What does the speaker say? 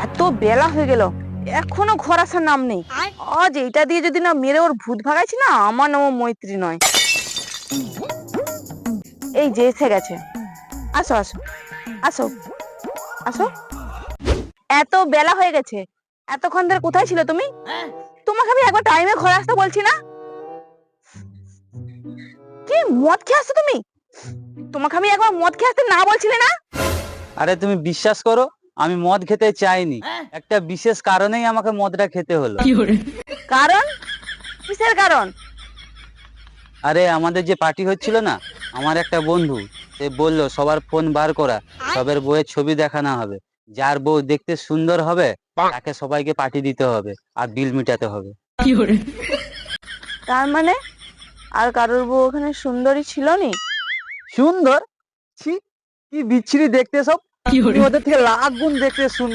এত বেলা হয়ে গেল, এখনো ঘর আসার নাম নেই। আজ এইটা দিয়ে যদি না মেরে ওর ভূত ভাগাইছি না, আমার নামও মৈত্রী নয়। এই যে এসে গেছে। আসো আসো আসো আসো। এত বেলা হয়ে গেছে, এতক্ষণ ধরে কোথায় ছিল তুমি? তোমাকে আমি একবার টাইমে ঘরে আসতে বলছি না? কি মদ খেয়ে আসছো তুমি? তোমাকে আমি একবার মদ খেয়ে আসতে না বলছিলে না? আরে তুমি বিশ্বাস করো, আমি মদ খেতে চাইনি। একটা বিশেষ কারণেই আমাকে মদটা খেতে হলো। কারণ? কিসের কারণ? আরে আমাদের যে পার্টি হচ্ছিল না, আমার একটা বন্ধু সে বলল সবার ফোন বার করা, সবার বউয়ের ছবি দেখানো হবে। যার বউ দেখতে সুন্দর হবে তাকে সবাইকে পার্টি দিতে হবে আর বিল মিটাতে হবে। তার মানে আর কারোর বউ ওখানে সুন্দরী ছিল নি? সুন্দর? ছি, কি বিচ্ছিরি দেখতে সব। তুমি ওদের থেকে লাখ গুণ দেখতে সুন্দর।